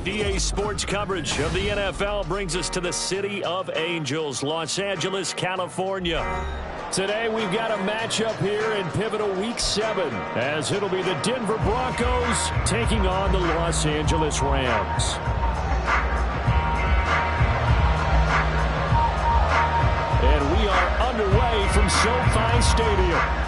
EA Sports coverage of the NFL brings us to the City of Angels, Los Angeles, California. Today we've got a matchup here in pivotal Week 7, as it'll be the Denver Broncos taking on the Los Angeles Rams. And we are underway from SoFi Stadium.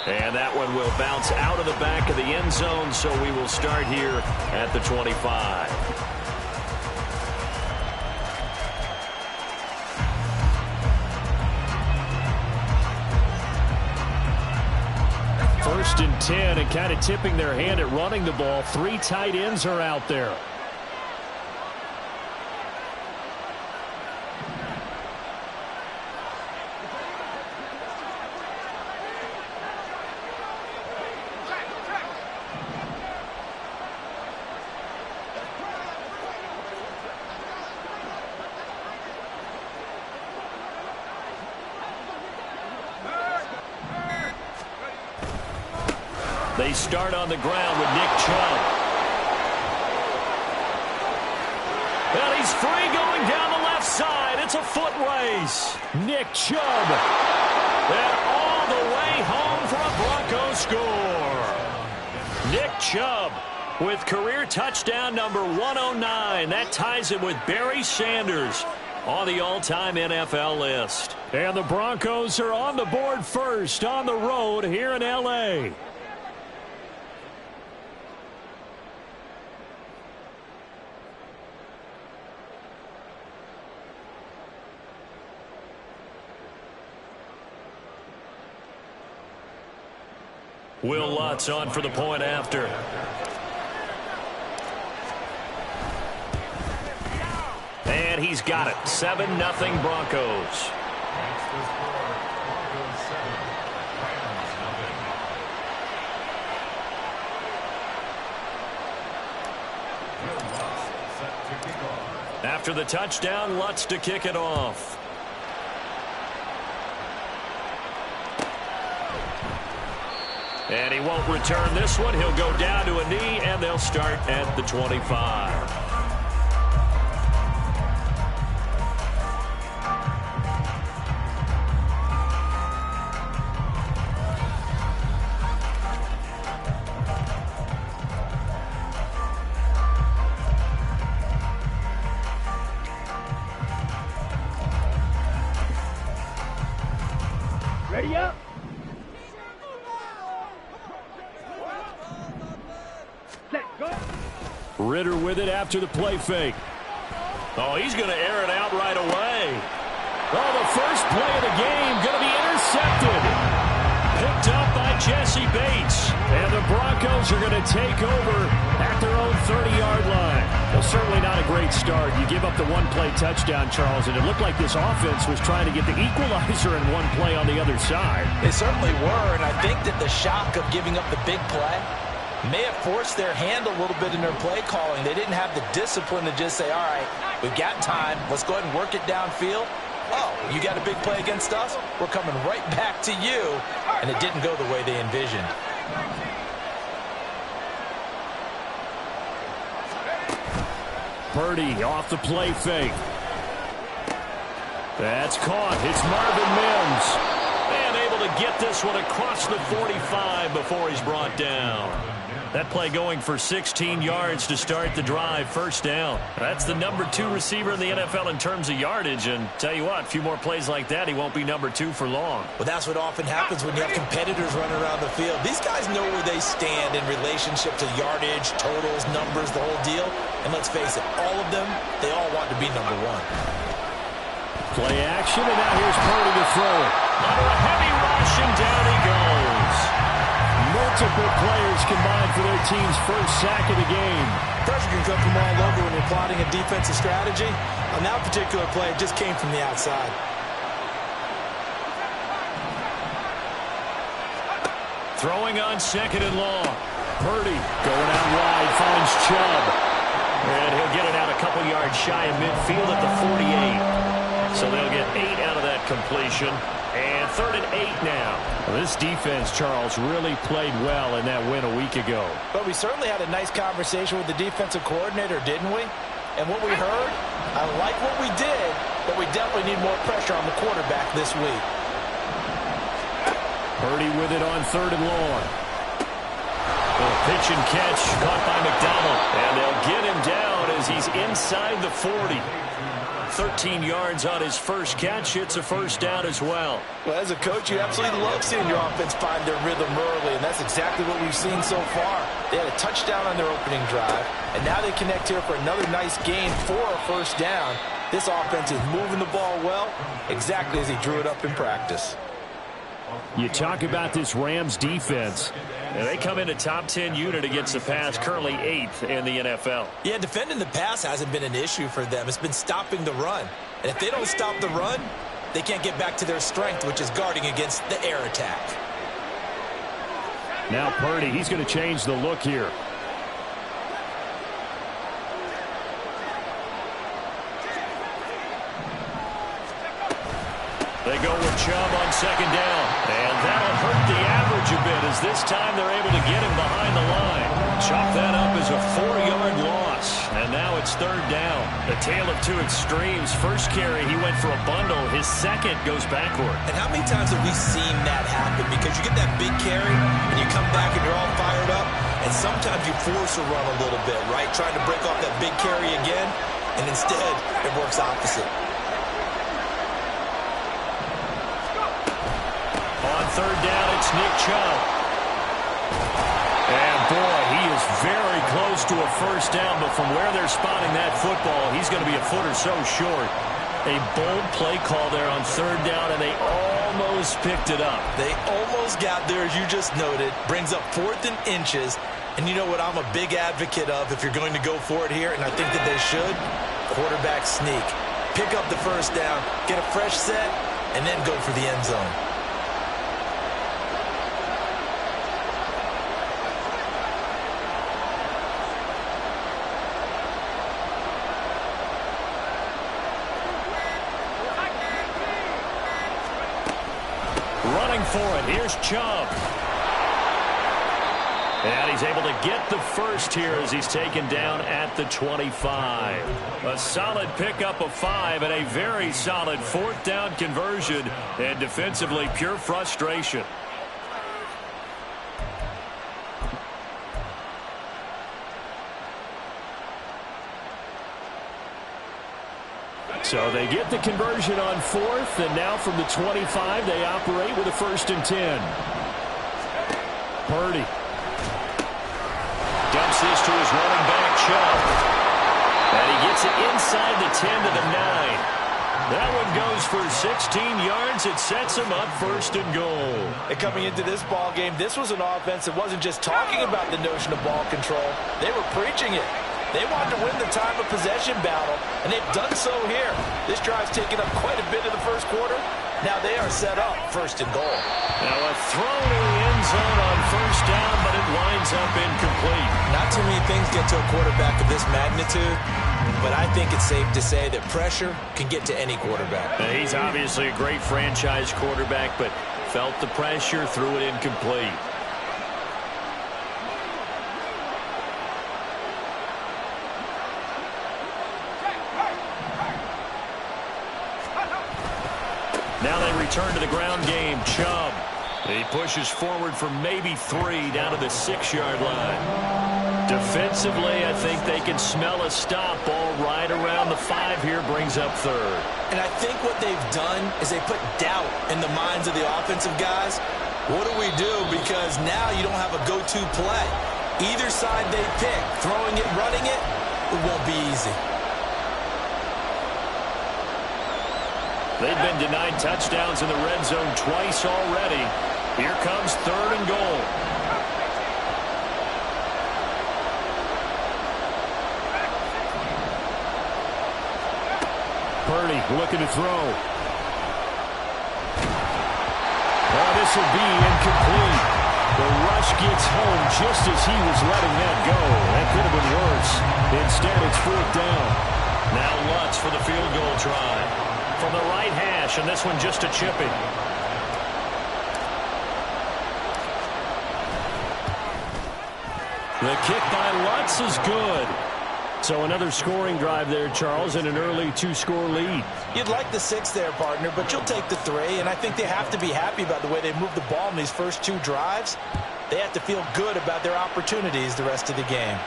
And that one will bounce out of the back of the end zone, so we will start here at the 25. First and 10, and kind of tipping their hand at running the ball. 3 tight ends are out there. They start on the ground with Nick Chubb. And he's free going down the left side. It's a foot race. Nick Chubb. And all the way home for a Broncos score. Nick Chubb with career touchdown number 109. That ties him with Barry Sanders on the all-time NFL list. And the Broncos are on the board first on the road here in L.A. Will Lutz on for the point after. And he's got it. 7-0 Broncos. After the touchdown, Lutz to kick it off. And he won't return this one. He'll go down to a knee, and they'll start at the 25. Ready up. Ritter with it after the play fake. Oh, he's going to air it out right away. Oh, the first play of the game going to be intercepted. Picked up by Jesse Bates. And the Broncos are going to take over at their own 30-yard line. Well, certainly not a great start. You give up the one-play touchdown, Charles, and it looked like this offense was trying to get the equalizer in one play on the other side. They certainly were, and I think that the shock of giving up the big play may have forced their hand a little bit in their play calling. They didn't have the discipline to just say, all right, we've got time. Let's go ahead and work it downfield. Oh, you got a big play against us? We're coming right back to you. And it didn't go the way they envisioned. Purdy off the play fake. That's caught. It's Marvin Mims. And able to get this one across the 45 before he's brought down. That play going for 16 yards to start the drive. First down. That's the number 2 receiver in the NFL in terms of yardage. And tell you what, a few more plays like that, he won't be number 2 for long. Well, that's what often happens when you have competitors running around the field. These guys know where they stand in relationship to yardage, totals, numbers, the whole deal. And let's face it, all of them, they all want to be number 1. Play action, and now here's Purdy to throw it. Under a heavy rush, and down he multiple players combined for their team's first sack of the game. Pressure can come from all over when you're plotting a defensive strategy. On that particular play, it just came from the outside. Throwing on second and long. Purdy going out wide, finds Chubb. And he'll get it out a couple yards shy of midfield at the 48. So they'll get 8 out of that completion. And 3rd and 8 now. Well, this defense, Charles, really played well in that win a week ago. But we certainly had a nice conversation with the defensive coordinator, didn't we? And what we heard, I like what we did, but we definitely need more pressure on the quarterback this week. Purdy with it on 3rd and long. The pitch and catch caught by McDonald. And they'll get him down as he's inside the 40. 13 yards on his first catch. It's a first down as well. Well, as a coach, you absolutely love seeing your offense find their rhythm early, and that's exactly what we've seen so far. They had a touchdown on their opening drive, and now they connect here for another nice gain for a first down. This offense is moving the ball well, exactly as he drew it up in practice. You talk about this Rams defense. And they come in a top 10 unit against the pass, currently 8th in the NFL. Yeah, defending the pass hasn't been an issue for them. It's been stopping the run. And if they don't stop the run, they can't get back to their strength, which is guarding against the air attack. Now Purdy, he's going to change the look here. They go with Chubb on second down. And that'll hurt the average a bit as this time they're able to get him behind the line. Chop that up as a 4-yard loss. And now it's 3rd down. A tale of two extremes. First carry, he went for a bundle. His second goes backward. And how many times have we seen that happen? Because you get that big carry, and you come back and you're all fired up, and sometimes you force a run a little bit, right? Trying to break off that big carry again, and instead it works opposite. On 3rd down, it's Nick Chubb. And boy, he is very close to a first down, but from where they're spotting that football, he's going to be a foot or so short. A bold play call there on 3rd down, and they almost picked it up. They almost got there, as you just noted. Brings up 4th and inches. And you know what I'm a big advocate of if you're going to go for it here, and I think that they should? Quarterback sneak. Pick up the first down, get a fresh set, and then go for the end zone. Running for it, here's Chubb. And he's able to get the first here as he's taken down at the 25. A solid pickup of 5 and a very solid 4th down conversion. And defensively, pure frustration. So they get the conversion on 4th, and now from the 25, they operate with a 1st and 10. Purdy dumps this to his running back, Chubb. And he gets it inside the 10 to the 9. That one goes for 16 yards. It sets him up 1st and goal. And coming into this ball game, this was an offense that wasn't just talking about the notion of ball control. They were preaching it. They wanted to win the time of possession battle, and they've done so here. This drive's taken up quite a bit in the first quarter. Now they are set up 1st and goal. Now a throw to the end zone on 1st down, but it winds up incomplete. Not too many things get to a quarterback of this magnitude, but I think it's safe to say that pressure can get to any quarterback. He's obviously a great franchise quarterback, but felt the pressure, threw it incomplete. Now they return to the ground game. Chubb. He pushes forward for maybe 3 down to the 6-yard line. Defensively, I think they can smell a stop. Ball right around the 5 here, brings up 3rd. And I think what they've done is they put doubt in the minds of the offensive guys. What do we do? Because now you don't have a go-to play. Either side they pick, throwing it, running it, it won't be easy. They've been denied touchdowns in the red zone twice already. Here comes 3rd and goal. looking to throw. Oh, this will be incomplete. The rush gets home just as he was letting that go. That could have been worse. Instead, it's 4th down. Now Lutz for the field goal try. From the right hash, and this one just a chipping. The kick by Lutz is good. So another scoring drive there, Charles, and an early 2-score lead. You'd like the 6 there, partner, but you'll take the 3, and I think they have to be happy about the way they moved the ball in these first 2 drives. They have to feel good about their opportunities the rest of the game.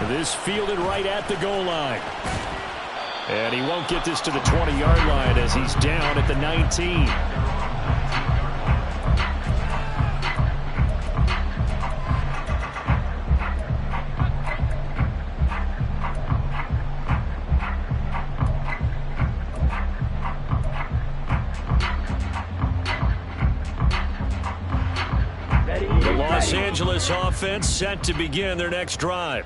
This fielded right at the goal line. And he won't get this to the 20-yard line as he's down at the 19. Los Angeles offense set to begin their next drive.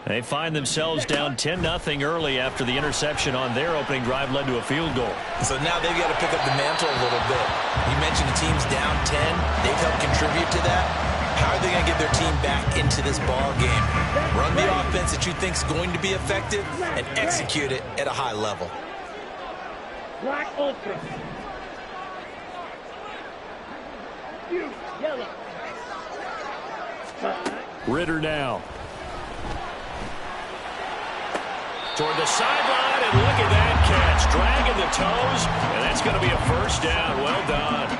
They find themselves down 10-0 early after the interception on their opening drive led to a field goal. So now they've got to pick up the mantle a little bit. You mentioned the team's down 10. They've helped contribute to that. How are they going to get their team back into this ball game? Run the offense that you think is going to be effective and execute it at a high level. Black Ultra. You, yellow. Ritter now. Toward the sideline, and look at that catch. Dragging the toes, and that's going to be a 1st down. Well done.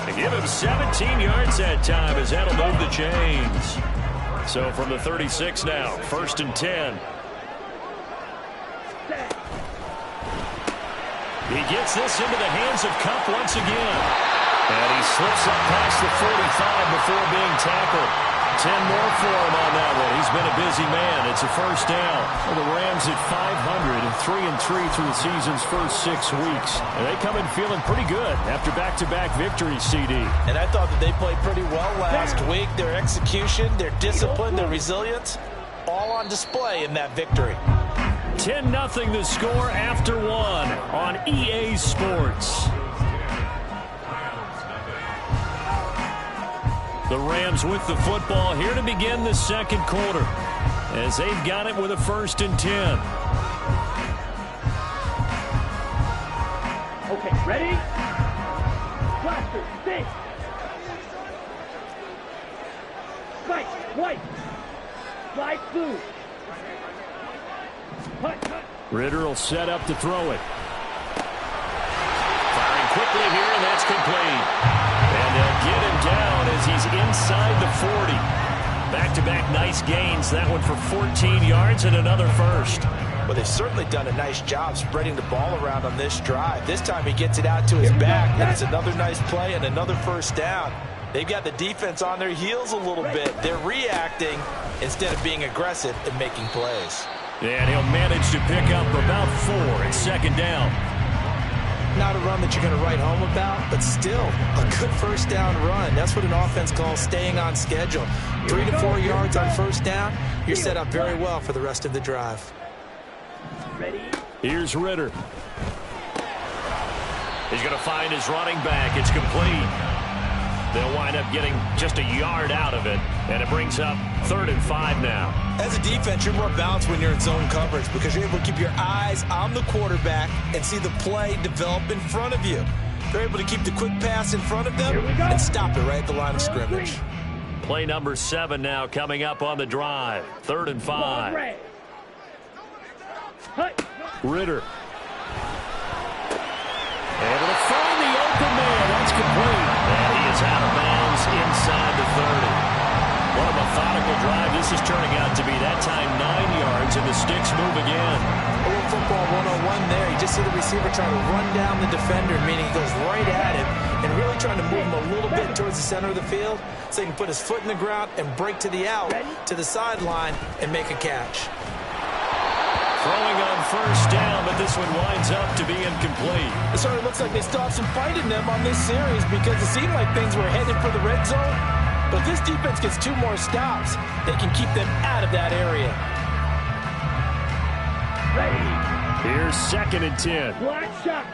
They give him 17 yards that time as that'll move the chains. So from the 36 now, 1st and 10. He gets this into the hands of Kupp once again. And he slips up past the 45 before being tackled. 10 more for him on that one. He's been a busy man. It's a 1st down. Well, the Rams at 500 and 3-3 through the season's first 6 weeks. And they come in feeling pretty good after back-to-back victories, CD. And I thought that they played pretty well last week. Their execution, their discipline, their resilience, all on display in that victory. 10-0 the score after 1 on EA Sports. The Rams with the football here to begin the 2nd quarter as they've got it with a 1st and 10. Okay, ready? Blaster, stay. Spike, white. Fly blue. Cut. Ritter will set up to throw it. Firing quickly here, and that's complete. And they'll get him down as he's inside the 40. Back-to-back nice gains. That one for 14 yards and another 1st. Well, they've certainly done a nice job spreading the ball around on this drive. This time he gets it out to his back, and it's another nice play and another 1st down. They've got the defense on their heels a little bit. They're reacting instead of being aggressive and making plays. And he'll manage to pick up about 4 at 2nd down. Not a run that you're going to write home about, but still a good 1st down run. That's what an offense calls staying on schedule. 3 to 4 yards on 1st down, you're set up very well for the rest of the drive. Ready? Here's Ritter. He's going to find his running back. It's complete. They'll wind up getting just a yard out of it, and it brings up 3rd and 5 now. As a defense, you're more balanced when you're in zone coverage because you're able to keep your eyes on the quarterback and see the play develop in front of you. They're able to keep the quick pass in front of them and stop it right at the line of scrimmage. Play number 7 now coming up on the drive. 3rd and 5. Ritter. Able to find the open man. That's complete. And he is out of bounds inside the 30. What a methodical drive this is turning out to be. That time 9 yards, and the sticks move again. A little football 101 there. You just see the receiver trying to run down the defender, meaning he goes right at him and really trying to move him a little bit towards the center of the field so he can put his foot in the ground and break to the out, to the sideline, and make a catch. Throwing on 1st down, but this one winds up to be incomplete. It sort of looks like they still have some fight in them on this series because it seemed like things were headed for the red zone. But if this defense gets 2 more stops, they can keep them out of that area. Ready. Here's 2nd and 10. Black shot.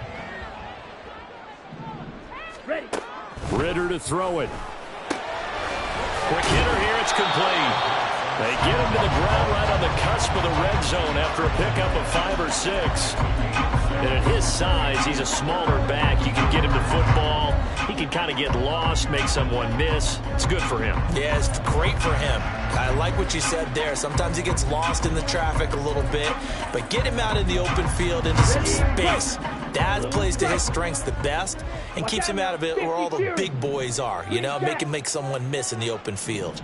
Ready. Ritter to throw it. Quick hitter here. It's complete. They get him to the ground right on the cusp of the red zone after a pickup of 5 or 6. And at his size, he's a smaller back. You can get him to football. He can kind of get lost, make someone miss. It's good for him. Yeah, it's great for him. I like what you said there. Sometimes he gets lost in the traffic a little bit, but get him out in the open field into some space. That plays to his strengths the best and keeps him out of it where all the big boys are, you know, make someone miss in the open field.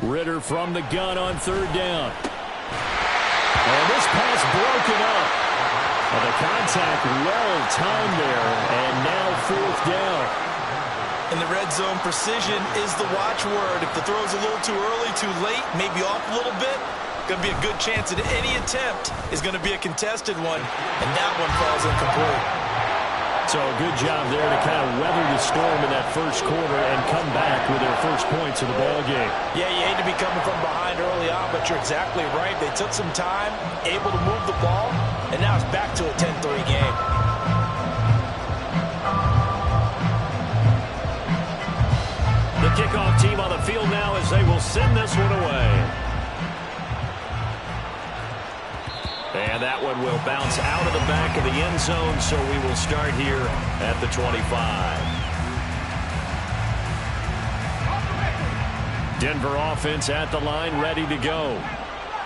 Ritter from the gun on 3rd down. And this pass broken up. Well, the contact well timed there, and now 4th down. In the red zone, precision is the watchword. If the throw's a little too early, too late, maybe off a little bit, going to be a good chance that any attempt is going to be a contested one, and that one falls incomplete. So a good job there to kind of weather the storm in that first quarter and come back with their first points in the ball game. Yeah, you hate to be coming from behind early on, but you're exactly right. They took some time, able to move the ball, and now it's back to a 10-3 game. The kickoff team on the field now as they will send this one away. And that one will bounce out of the back of the end zone, so we will start here at the 25. Denver offense at the line, ready to go.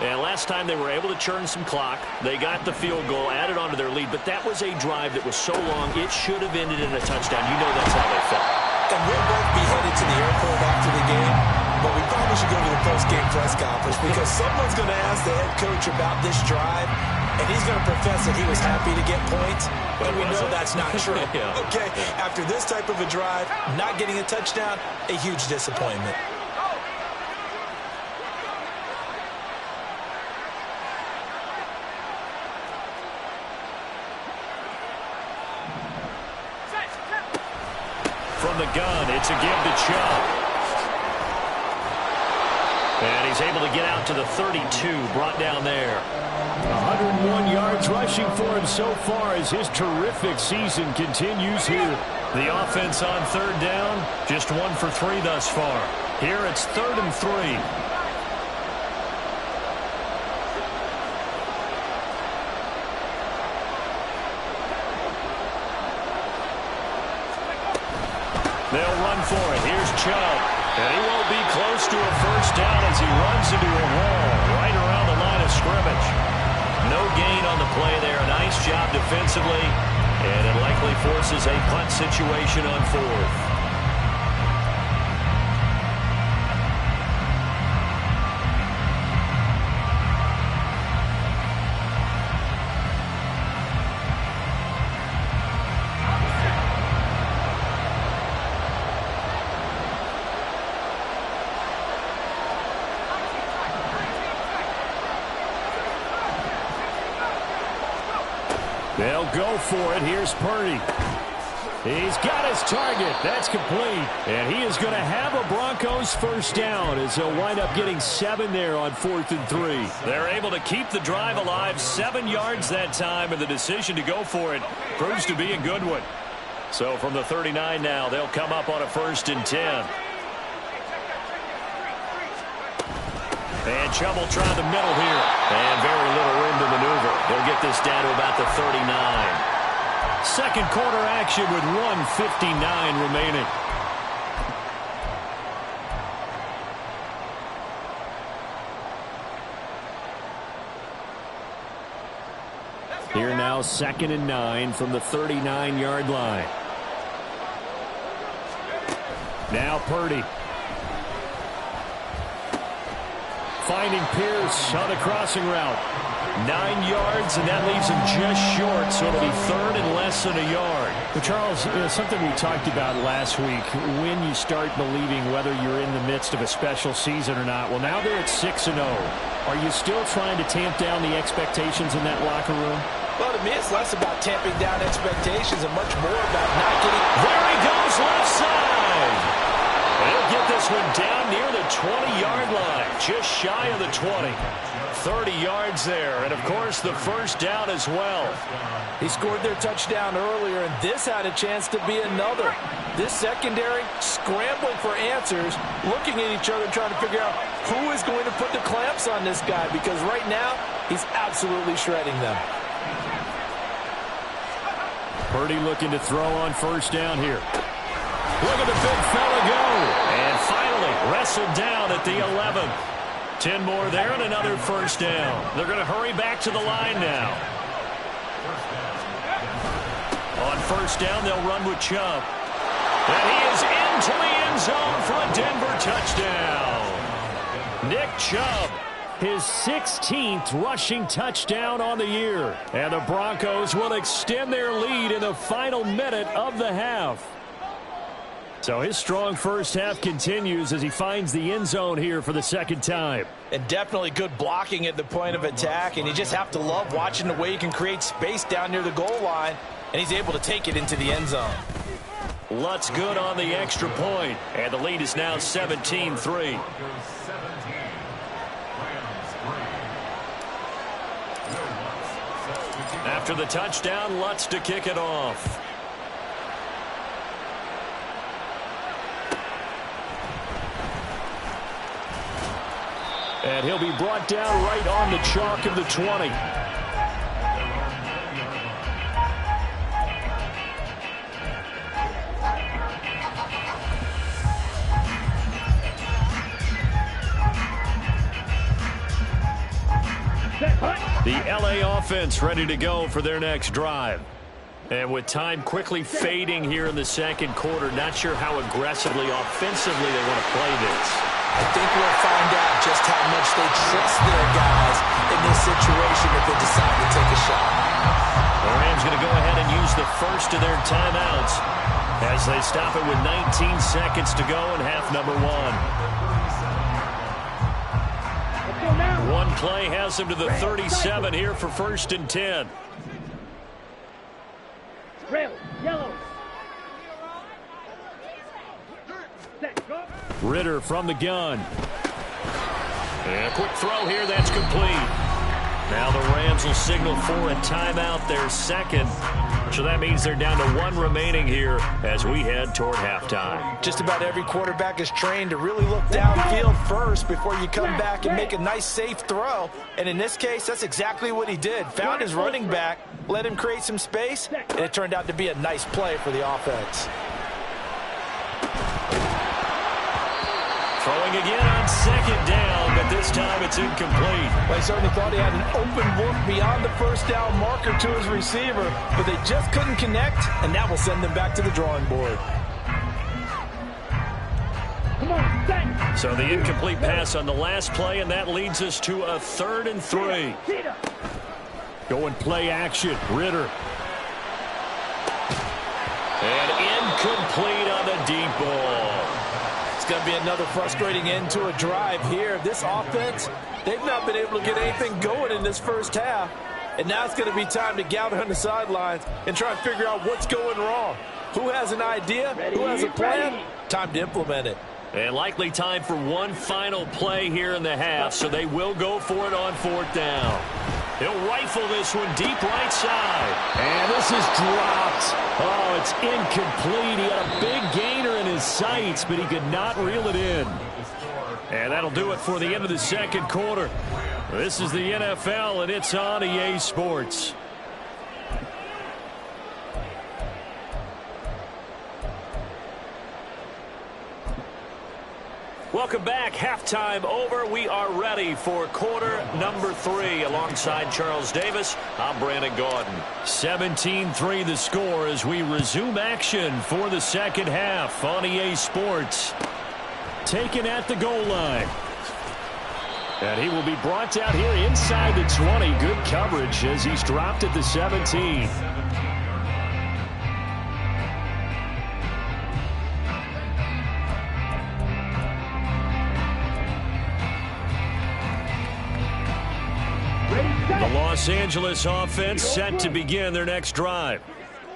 And last time they were able to churn some clock. They got the field goal, added onto their lead, but that was a drive that was so long, it should have ended in a touchdown. You know that's how they felt. And we'll both be headed to the airport after the game, but we probably should go to the post-game press conference because someone's going to ask the head coach about this drive, and he's going to profess that he was happy to get points, but we know that's not true. Yeah. Okay, after this type of a drive, not getting a touchdown, a huge disappointment. From the gun, it's a give to Chubb. And he's able to get out to the 32, brought down there. 101 yards rushing for him so far as his terrific season continues here. The offense on 3rd down, just 1 for 3 thus far. Here it's 3rd and 3. They'll run for it. Here's Chubb. And he won't be close to a first down as he runs into a wall right around the line of scrimmage. No gain on the play there. Nice job defensively. And it likely forces a punt situation on 4th. They'll go for it. Here's Purdy. He's got his target. That's complete. And he is going to have a Broncos first down as they'll wind up getting 7 there on 4th and 3. They're able to keep the drive alive. 7 yards that time, and the decision to go for it proves to be a good one. So from the 39 now, they'll come up on a 1st and 10. And Chubb will try the middle here. And very little room to maneuver. They'll get this down to about the 39. Second quarter action with 1:59 remaining. Here now 2nd and 9 from the 39-yard line. Now Purdy. Finding Pierce on the crossing route. 9 yards, and that leaves him just short, so it'll be 3rd and less than a yard. Well, Charles, something we talked about last week, when you start believing whether you're in the midst of a special season or not. Well, now they're at 6-0. Are you still trying to tamp down the expectations in that locker room? Well, to me, it's less about tamping down expectations and much more about not getting... There he goes, left side. He'll get this one down near the 20-yard line. just shy of the 20. 30 yards there, and of course the first down as well. He scored their touchdown earlier, and this had a chance to be another. This secondary scrambling for answers, looking at each other, trying to figure out who is going to put the clamps on this guy, because right now he's absolutely shredding them. Purdy looking to throw on first down here. Look at the big fella go. And finally wrestled down at the 11. 10 more there and another first down. They're going to hurry back to the line now. On first down, they'll run with Chubb. And he is into the end zone for a Denver touchdown. Nick Chubb, his 16th rushing touchdown on the year. And the Broncos will extend their lead in the final minute of the half. So his strong first half continues as he finds the end zone here for the second time. And definitely good blocking at the point of attack. And you just have to love watching the way he can create space down near the goal line. And he's able to take it into the end zone. Lutz good on the extra point. And the lead is now 17-3. After the touchdown, Lutz to kick it off. And he'll be brought down right on the chalk of the 20. The LA offense ready to go for their next drive. And with time quickly fading here in the second quarter, not sure how aggressively, offensively they want to play this. I think we'll find out just how much they trust their guys in this situation if they decide to take a shot. The Rams going to go ahead and use the first of their timeouts as they stop it with 19 seconds to go in half number one. One play has them to the 37 here for first and 10. Red, yellow. Set, go. Ritter from the gun. And a quick throw here, that's complete. Now the Rams will signal for a timeout, their second. So that means they're down to one remaining here as we head toward halftime. Just about every quarterback is trained to really look downfield first before you come back and make a nice, safe throw. And in this case, that's exactly what he did. Found his running back, let him create some space, and it turned out to be a nice play for the offense. Throwing again on second down, but this time it's incomplete. Well, he certainly thought he had an open look beyond the first down marker to his receiver, but they just couldn't connect, and that will send them back to the drawing board. Come on, set. So the incomplete pass on the last play, and that leads us to a 3rd and 3. Going play action, Ritter. And incomplete on the deep ball. It's going to be another frustrating end to a drive here. This offense, they've not been able to get anything going in this first half. And now it's going to be time to gather on the sidelines and try and figure out what's going wrong. Who has an idea? Who has a plan? Time to implement it. And likely time for one final play here in the half, so they will go for it on 4th down. He'll rifle this one deep right side. And this is dropped. Oh, it's incomplete. He had a big gainer in his sights, but he could not reel it in. And that'll do it for the end of the second quarter. This is the NFL, and it's on EA Sports. Welcome back. Halftime over. We are ready for quarter number 3. Alongside Charles Davis, I'm Brandon Gaudin. 17-3 the score as we resume action for the second half on EA Sports. Taken at the goal line. And he will be brought down here inside the 20. Good coverage as he's dropped at the 17. The Los Angeles offense set to begin their next drive.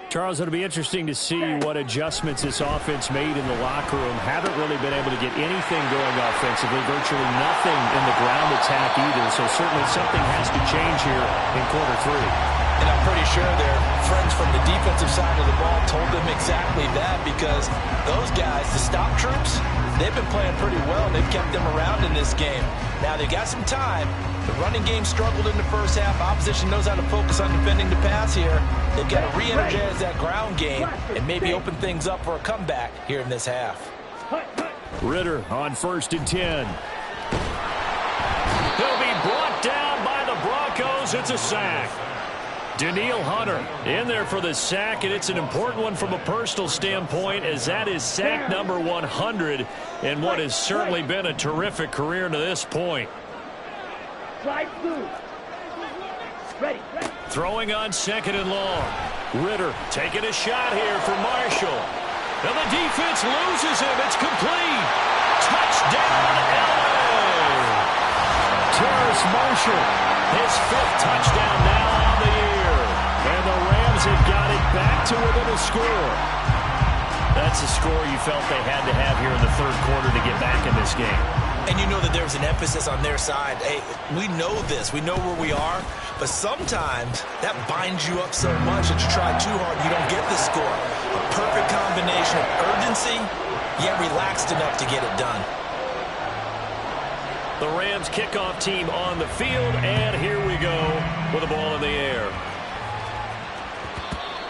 Charles, it'll be interesting to see what adjustments this offense made in the locker room. Haven't really been able to get anything going offensively, virtually nothing in the ground attack either. So certainly something has to change here in quarter three. And I'm pretty sure their friends from the defensive side of the ball told them exactly that, because those guys, the stop troops, they've been playing pretty well. They've kept them around in this game. Now they've got some time. The running game struggled in the first half. Opposition knows how to focus on defending the pass here. They've got to re-energize that ground game and maybe open things up for a comeback here in this half. Ritter on 1st and 10. He'll be brought down by the Broncos. It's a sack. Danielle Hunter in there for the sack, and it's an important one from a personal standpoint, as that is sack number 100 in what has certainly been a terrific career to this point. Throwing on 2nd and long. Ritter taking a shot here for Marshall. And the defense loses him. It's complete. Touchdown, LA. Terrace Marshall, his 5th touchdown now on the year. And the Rams have got it back to within a score. That's a score you felt they had to have here in the 3rd quarter to get back in this game. And you know that there's an emphasis on their side. Hey, we know this. We know where we are. But sometimes that binds you up so much that you try too hard, you don't get the score. A perfect combination of urgency, yet relaxed enough to get it done. The Rams kickoff team on the field, and here we go with the ball in the air.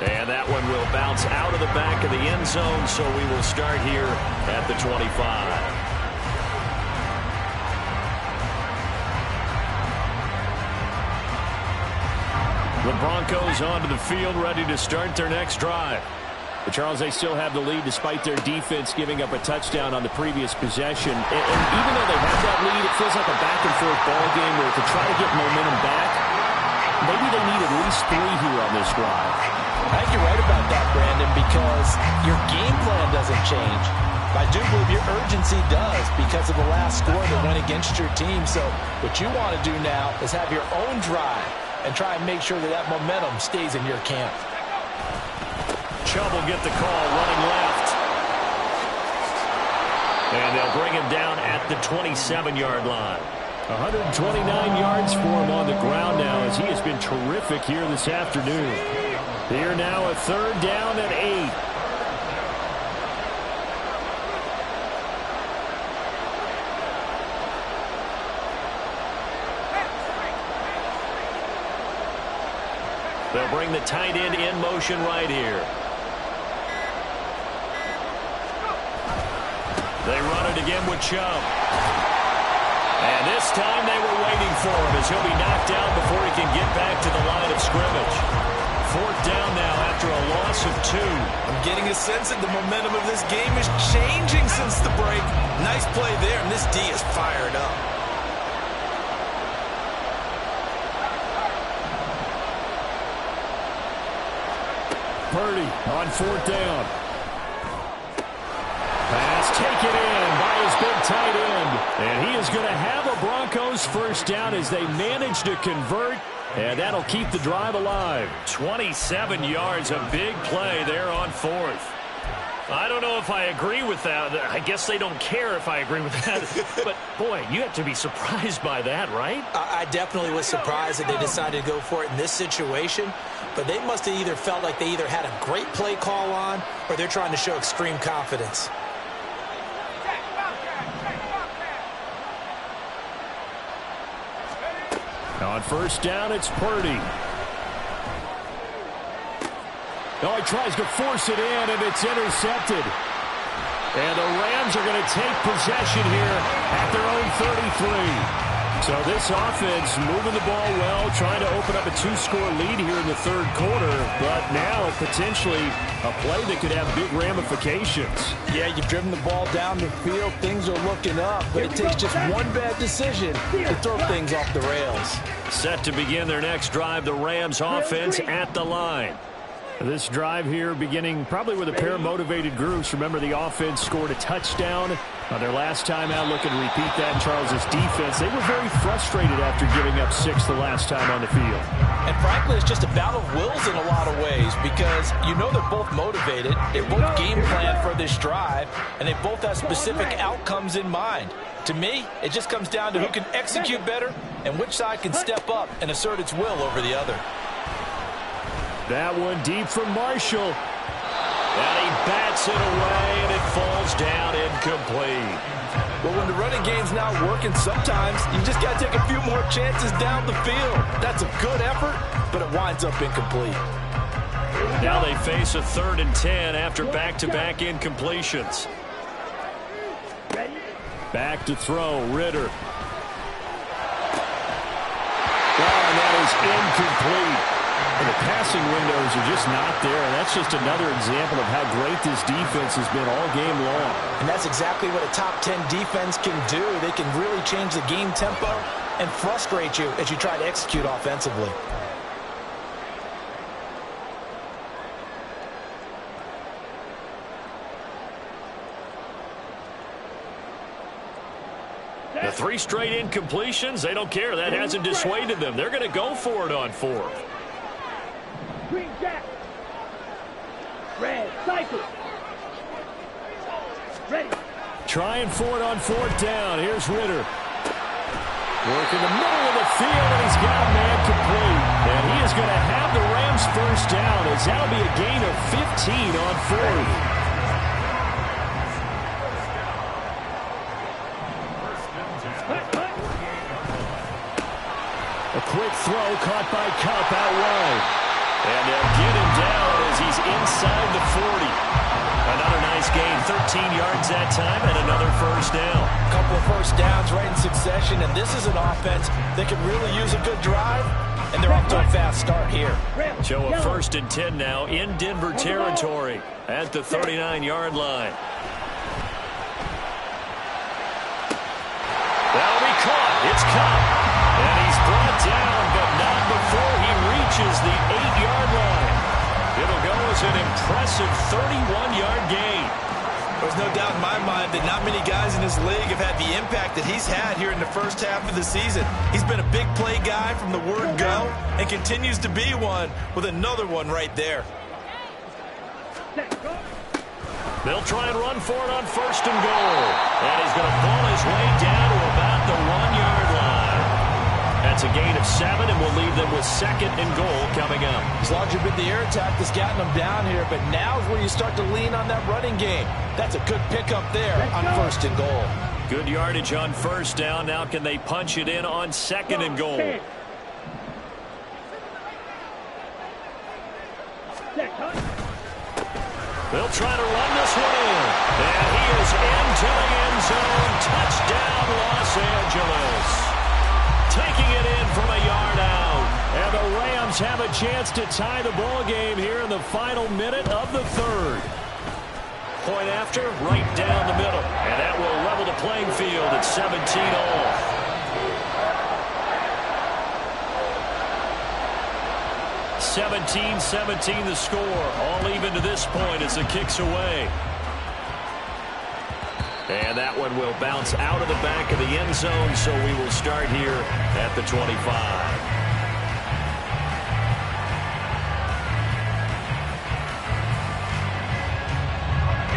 And that one will bounce out of the back of the end zone, so we will start here at the 25. The Broncos onto the field, ready to start their next drive. But Charles, they still have the lead despite their defense giving up a touchdown on the previous possession. And even though they have that lead, it feels like a back-and-forth ball game where to try to get momentum back, maybe they need at least 3 here on this drive. I think you're right about that, Brandon, because your game plan doesn't change. I do believe your urgency does because of the last score that went against your team. So what you want to do now is have your own drive and try and make sure that that momentum stays in your camp. Chubb will get the call, running left. And they'll bring him down at the 27-yard line. 129 yards for him on the ground now, as he has been terrific here this afternoon. Here now, a 3rd down and 8. They'll bring the tight end in motion right here. They run it again with Chubb. And this time they were waiting for him, as he'll be knocked down before he can get back to the line of scrimmage. 4th down now after a loss of 2. I'm getting a sense that the momentum of this game is changing since the break. Nice play there, and this D is fired up. Purdy on 4th down. Pass taken in by his big tight end. And he is going to have a Broncos 1st down as they manage to convert. And that'll keep the drive alive. 27 yards, a big play there on 4th. I don't know if I agree with that. I guess they don't care if I agree with that. But, boy, you have to be surprised by that, right? I definitely was surprised that they decided to go for it in this situation. But they must have either felt like they either had a great play call on or they're trying to show extreme confidence. On 1st down, it's Purdy. Oh, he tries to force it in, and it's intercepted. And the Rams are going to take possession here at their own 33. So this offense moving the ball well, trying to open up a 2-score lead here in the 3rd quarter. But now potentially a play that could have big ramifications. Yeah, you've driven the ball down the field. Things are looking up, but it takes just one bad decision to throw things off the rails. Set to begin their next drive, the Rams offense at the line. This drive here beginning probably with a pair of motivated groups. Remember, the offense scored a touchdown on their last time out. Looking to repeat that. Charles' defense, they were very frustrated after giving up 6 the last time on the field. And frankly, it's just a battle of wills in a lot of ways because you know they're both motivated. They both game plan for this drive, and they both have specific outcomes in mind. To me, it just comes down to who can execute better and which side can step up and assert its will over the other. That one deep from Marshall. And he bats it away, and it falls down incomplete. Well, when the running game's not working, sometimes you just got to take a few more chances down the field. That's a good effort, but it winds up incomplete. Now they face a 3rd and 10 after back-to-back incompletions. Back to throw, Ritter. Oh, and that is incomplete. And the passing windows are just not there, and that's just another example of how great this defense has been all game long. And that's exactly what a top 10 defense can do. They can really change the game tempo and frustrate you as you try to execute offensively. The 3 straight incompletions, they don't care. That hasn't dissuaded them. They're going to go for it on 4th. Green jack. Red cycle. Ready. Trying for it on 4th down. Here's Ritter. Work in the middle of the field, and he's got a man complete. And he is going to have the Rams first down, as that'll be a gain of 15 on 4th. A quick throw caught by Cup out wide. And they'll get him down as he's inside the 40. Another nice gain, 13 yards that time, and another first down. A couple of first downs right in succession, and this is an offense that could really use a good drive, and they're off to a fast start here. Show a 1st and 10 now in Denver territory at the 39-yard line. That'll be caught. It's Cup. And he's brought down, but not before he reaches the 8-yard line. It'll go as an impressive 31-yard gain. There's no doubt in my mind that not many guys in this league have had the impact that he's had here in the first half of the season. He's been a big play guy from the word go and continues to be one with another one right there. They'll try and run for it on 1st and goal. And he's going to pull his way down to about the 1-yard line. That's a gain of 7, and we'll leave them with 2nd and goal coming up. It's largely been the air attack that's gotten them down here, but now is where you start to lean on that running game. That's a good pickup there on 1st and goal. Good yardage on 1st down. Now can they punch it in on 2nd and goal? They'll try to run this one in. And he is into the end zone. Touchdown, Los Angeles. Taking it in from a yard out. And the Rams have a chance to tie the ball game here in the final minute of the 3rd. Point after, right down the middle. And that will level the playing field at 17 all. (17-17) the score. All even to this point as the kick's away. And that one will bounce out of the back of the end zone, so we will start here at the 25.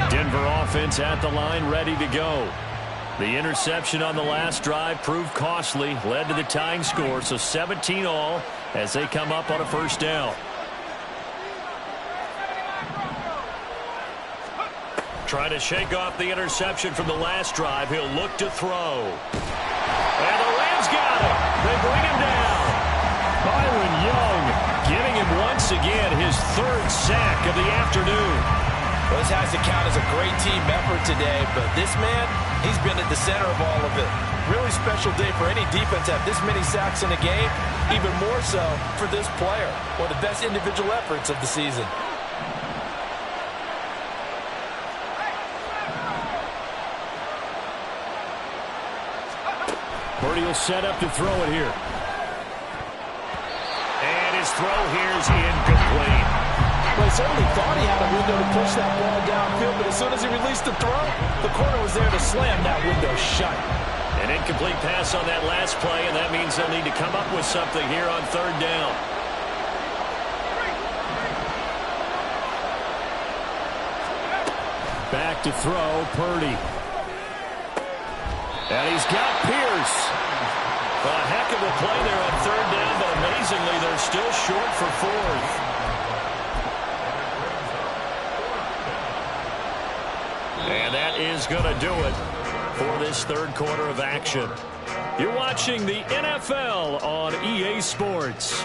Denver offense at the line, ready to go. The interception on the last drive proved costly, led to the tying score, so 17 all as they come up on a 1st down. Trying to shake off the interception from the last drive. He'll look to throw. And the Rams got him. They bring him down. Byron Young giving him once again his 3rd sack of the afternoon. Well, this has to count as a great team effort today, but this man, he's been at the center of all of it. Really special day for any defense to have this many sacks in a game, even more so for this player. One of the best individual efforts of the season. Purdy will set up to throw it here. And his throw here is incomplete. Well, he certainly thought he had a window to push that ball downfield, but as soon as he released the throw, the corner was there to slam that window shut. An incomplete pass on that last play, and that means they'll need to come up with something here on third down. Back to throw, Purdy. And he's got Pierce. A heck of a play there on third down, but amazingly, they're still short for fourth. And that is going to do it for this third quarter of action. You're watching the NFL on EA Sports.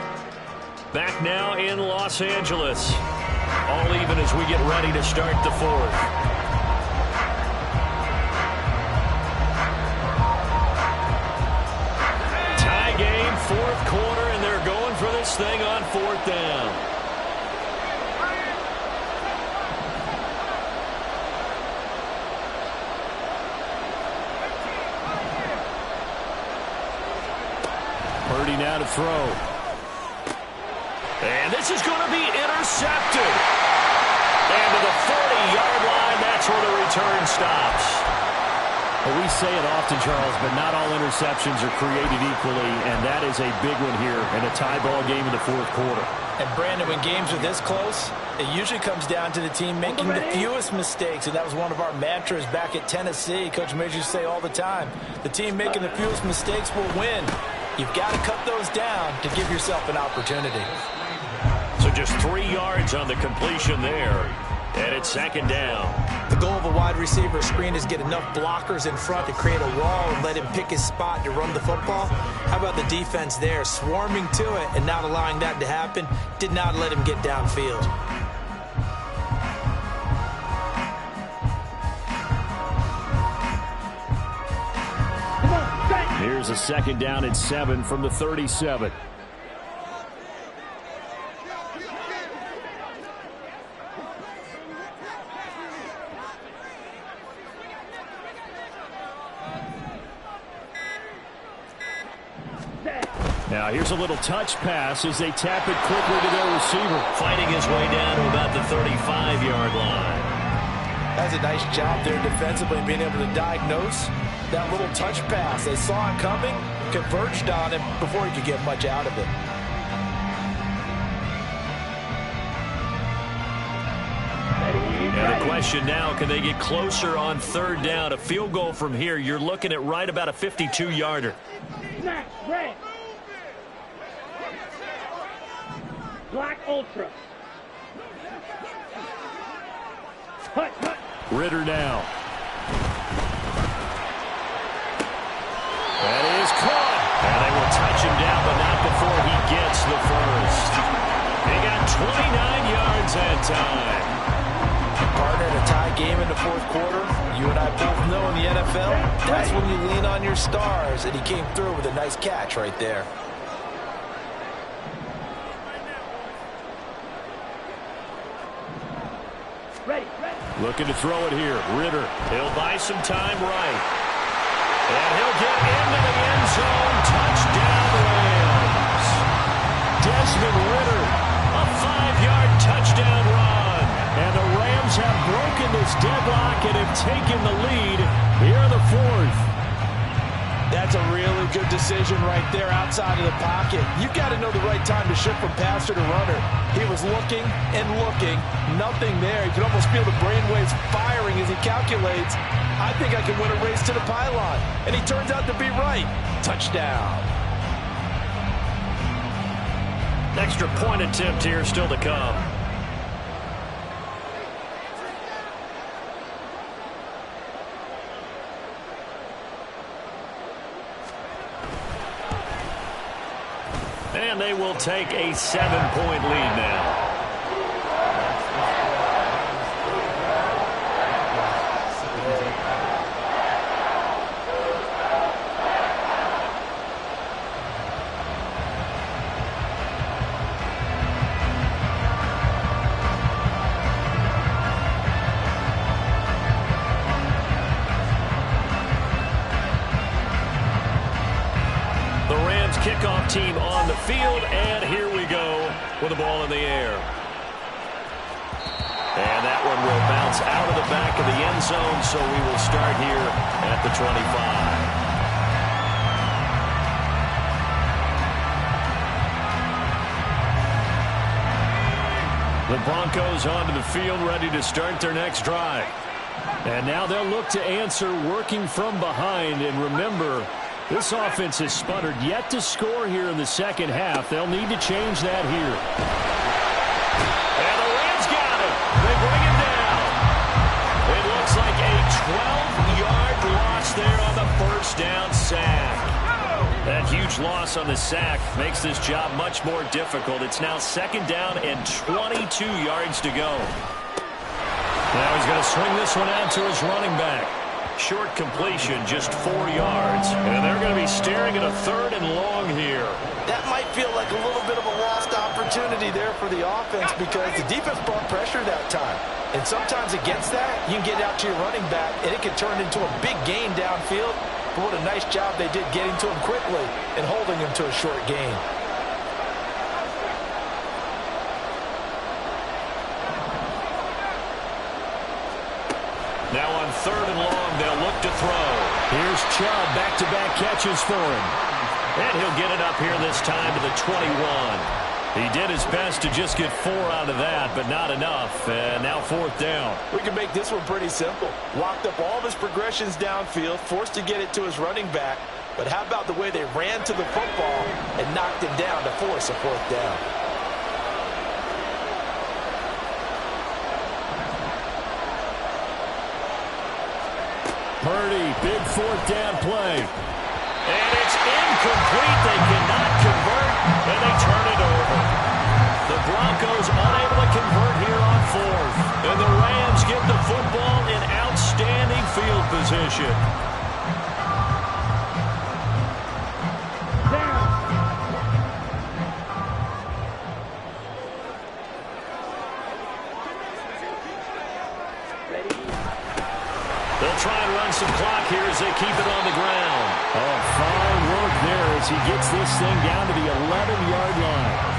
Back now in Los Angeles. All even as we get ready to start the fourth. Tie game, fourth quarter, and they're going for this thing on fourth down. Purdy now to throw. And this is going to be intercepted. And to the 40-yard line, that's where the return stops. Well, we say it often, Charles, but not all interceptions are created equally, and that is a big one here in a tie ball game in the fourth quarter. And, Brandon, when games are this close, it usually comes down to the team making the fewest mistakes, and that was one of our mantras back at Tennessee. Coach Major used to say all the time, the team making the fewest mistakes will win. You've got to cut those down to give yourself an opportunity. So just 3 yards on the completion there. And it's second down. The goal of a wide receiver screen is get enough blockers in front to create a wall and let him pick his spot to run the football. How about the defense there, swarming to it and not allowing that to happen? Did not let him get downfield. Here's a second down and 7 from the 37. Now here's a little touch pass as they tap it quickly to their receiver. Fighting his way down to about the 35-yard line. That's a nice job there defensively, being able to diagnose that little touch pass. They saw it coming, converged on him before he could get much out of it. And the question now, can they get closer on third down? A field goal from here, you're looking at right about a 52-yarder. Snap, red. Black Ultra. Hut, hut. Ritter now. That is caught. And they will touch him down, but not before he gets the first. They got 29 yards that time. Partner, in a tie game in the fourth quarter, you and I both know in the NFL, that's when you lean on your stars, and he came through with a nice catch right there. Ready, ready. Looking to throw it here. Ritter. He'll buy some time right. And he'll get into the end zone. Touchdown, Rams. Desmond Ritter, a 5-yard touchdown run. And the Rams have broken this deadlock and have taken the lead here in the fourth. That's a really good decision right there outside of the pocket. You've got to know the right time to shift from passer to runner. He was looking and looking. Nothing there. You can almost feel the brainwaves firing as he calculates, I think I can win a race to the pylon. And he turns out to be right. Touchdown. Extra point attempt here still to come. And they will take a 7-point lead now. Kickoff team on the field, and here we go with the ball in the air. And that one will bounce out of the back of the end zone, so we will start here at the 25. The Broncos onto the field, ready to start their next drive. And now they'll look to answer working from behind. And remember, this offense has sputtered yet to score here in the second half. They'll need to change that here. And the Rams got him. They bring him down. It looks like a 12-yard loss there on the first down sack. That huge loss on the sack makes this job much more difficult. It's now second down and 22 yards to go. Now he's going to swing this one out to his running back. Short completion, just 4 yards. And they're going to be staring at a third and long here. That might feel like a little bit of a lost opportunity there for the offense because the defense brought pressure that time. And sometimes against that, you can get out to your running back, and it can turn into a big gain downfield. But what a nice job they did getting to him quickly and holding him to a short gain. Now on third and long, they'll look to throw. Here's Chubb, back-to-back catches for him. And he'll get it up here this time to the 21. He did his best to just get 4 out of that, but not enough. And now fourth down. We can make this one pretty simple. Locked up all of his progressions downfield, forced to get it to his running back. But how about the way they ran to the football and knocked him down to force a fourth down? Purdy, big fourth down play. And it's incomplete. They cannot convert, and they turn it over. The Broncos unable to convert here on fourth. And the Rams get the football in outstanding field position. They'll try and run some clock here as they keep it on the ground. Oh, fine work there as he gets this thing down to the 11-yard line.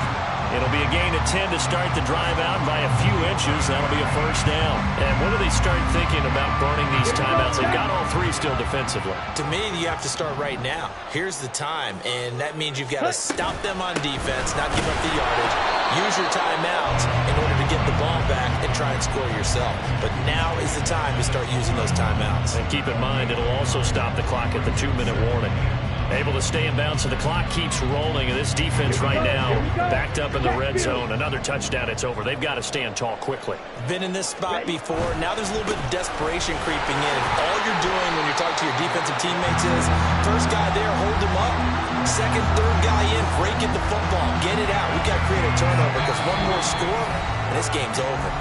It'll be a gain of 10 to start the drive out by a few inches. That'll be a first down. And when do they start thinking about burning these timeouts? They've got all 3 still defensively. To me, you have to start right now. Here's the time, and that means you've got to stop them on defense, not give up the yardage, use your timeouts in order to get the ball back and try and score yourself. But now is the time to start using those timeouts. And keep in mind, it'll also stop the clock at the 2-minute warning. Able to stay in bounds, so the clock keeps rolling. And this defense right now, backed up in the red zone. Another touchdown, it's over. They've got to stand tall quickly. Been in this spot before. Now there's a little bit of desperation creeping in. All you're doing when you're talking to your defensive teammates is, first guy there, hold him up. Second, third guy in, break at the football. Get it out. We've got to create a turnover because one more score, and this game's over.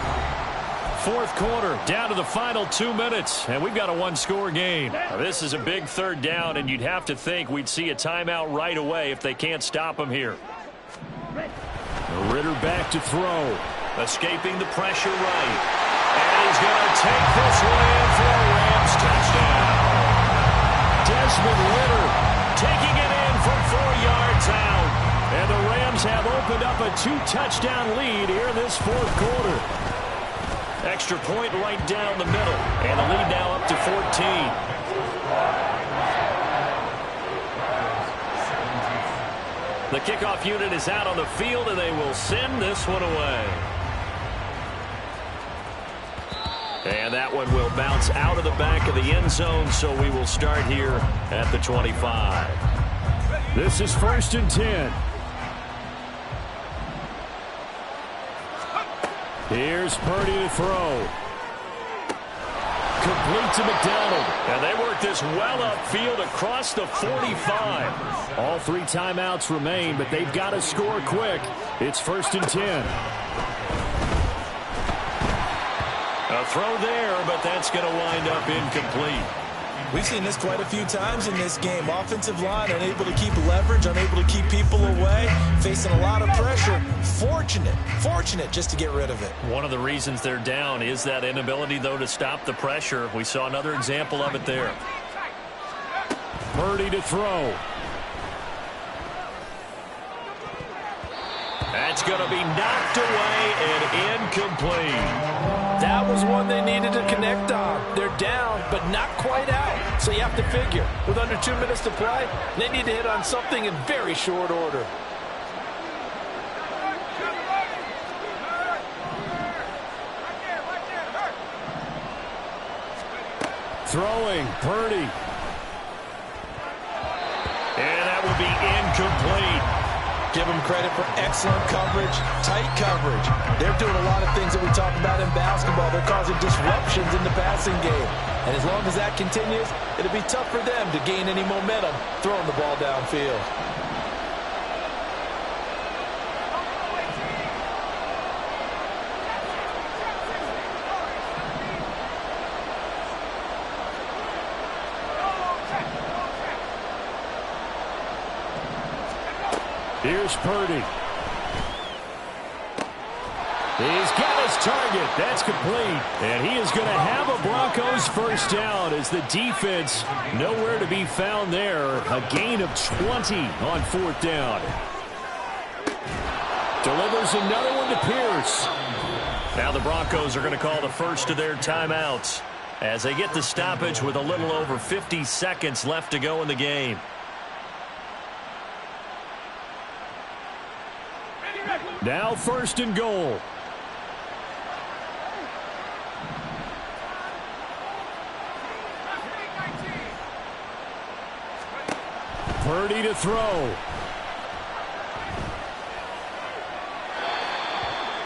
Fourth quarter, down to the final 2 minutes, and we've got a one-score game. Now, this is a big third down, and you'd have to think we'd see a timeout right away if they can't stop him here. Ritter back to throw. Escaping the pressure right. And he's going to take this one in for a Rams touchdown. Desmond Ritter taking it in from 4 yards out. And the Rams have opened up a 2-touchdown lead here in this fourth quarter. Extra point right down the middle. And the lead now up to 14. The kickoff unit is out on the field, and they will send this one away. And that one will bounce out of the back of the end zone, so we will start here at the 25. This is 1st and 10. Here's Purdy to throw. Complete to McDonald. And they work this well upfield across the 45. All 3 timeouts remain, but they've got to score quick. It's 1st and 10. A throw there, but that's going to wind up incomplete. We've seen this quite a few times in this game. Offensive line unable to keep leverage, unable to keep people away, facing a lot of pressure. Fortunate just to get rid of it. One of the reasons they're down is that inability, though, to stop the pressure. We saw another example of it there. Purdy to throw. That That's going to be knocked away and incomplete. That was one they needed to connect on. They're down, but not quite out. So you have to figure, with under 2 minutes to play, they need to hit on something in very short order. Throwing, Purdy. And that will be incomplete. Give them credit for excellent coverage, tight coverage. They're doing a lot of things that we talk about in basketball. They're causing disruptions in the passing game. And as long as that continues, it'll be tough for them to gain any momentum throwing the ball downfield. Here's Purdy. He's got his target. That's complete. And he is going to have a Broncos first down as the defense nowhere to be found there. A gain of 20 on fourth down. Delivers another one to Pierce. Now the Broncos are going to call the first of their timeouts as they get the stoppage with a little over 50 seconds left to go in the game. Now first and goal. Purdy to throw.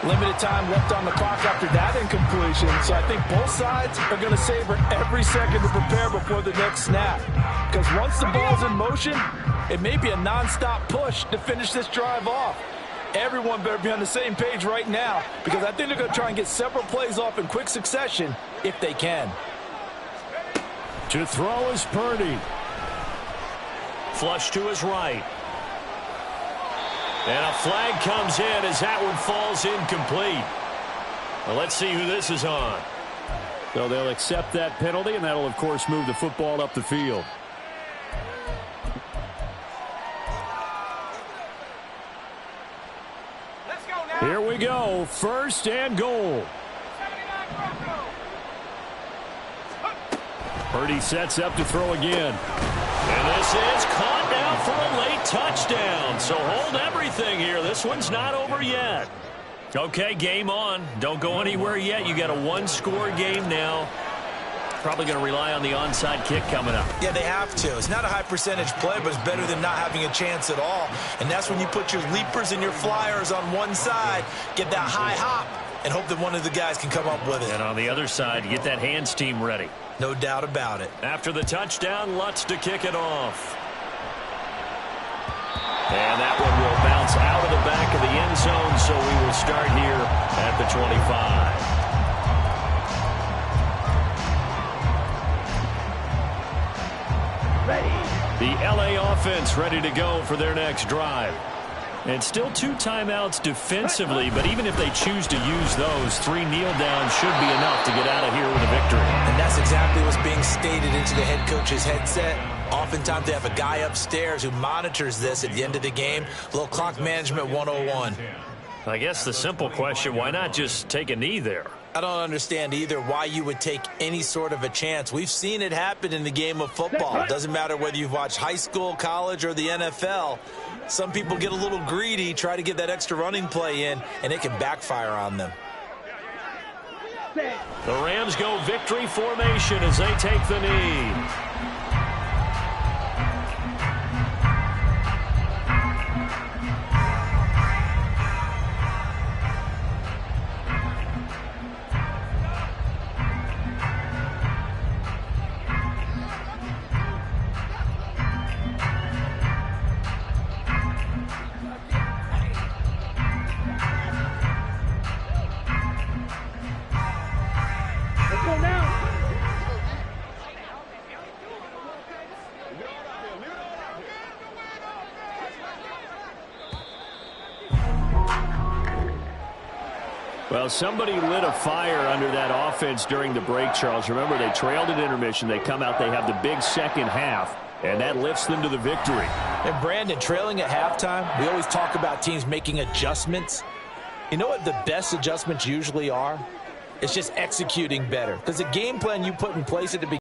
Limited time left on the clock after that incompletion, so I think both sides are going to savor every second to prepare before the next snap. Because once the ball's in motion, it may be a nonstop push to finish this drive off. Everyone better be on the same page right now, because I think they're going to try and get several plays off in quick succession if they can. To throw is Purdy. Flush to his right. And a flag comes in as that one falls incomplete. Well, let's see who this is on. So they'll accept that penalty, and that'll, of course, move the football up the field. Here we go. First and goal. Purdy sets up to throw again. And this is caught now for a late touchdown. So hold everything here. This one's not over yet. Okay, game on. Don't go anywhere yet. You got a one-score game now. Probably going to rely on the onside kick coming up. Yeah, they have to. It's not a high percentage play, but it's better than not having a chance at all. And that's when you put your leapers and your flyers on one side, get that high hop, and hope that one of the guys can come up with it. And on the other side, get that hands team ready. No doubt about it. After the touchdown, Lutz to kick it off. And that one will bounce out of the back of the end zone, so we will start here at the 25. The LA offense ready to go for their next drive. And still 2 timeouts defensively, but even if they choose to use those, 3 kneel downs should be enough to get out of here with a victory. And that's exactly what's being stated into the head coach's headset. Oftentimes they have a guy upstairs who monitors this at the end of the game. A little clock management 101. I guess the simple question, why not just take a knee there? I don't understand either why you would take any sort of a chance. We've seen it happen in the game of football. It doesn't matter whether you've watched high school, college, or the NFL. Some people get a little greedy, try to get that extra running play in, and it can backfire on them. The Rams go victory formation as they take the knee. Well, somebody lit a fire under that offense during the break, Charles. Remember, they trailed at intermission. They come out, they have the big second half. And that lifts them to the victory. And Brandon, trailing at halftime, we always talk about teams making adjustments. You know what the best adjustments usually are? It's just executing better. Because the game plan you put in place at the beginning,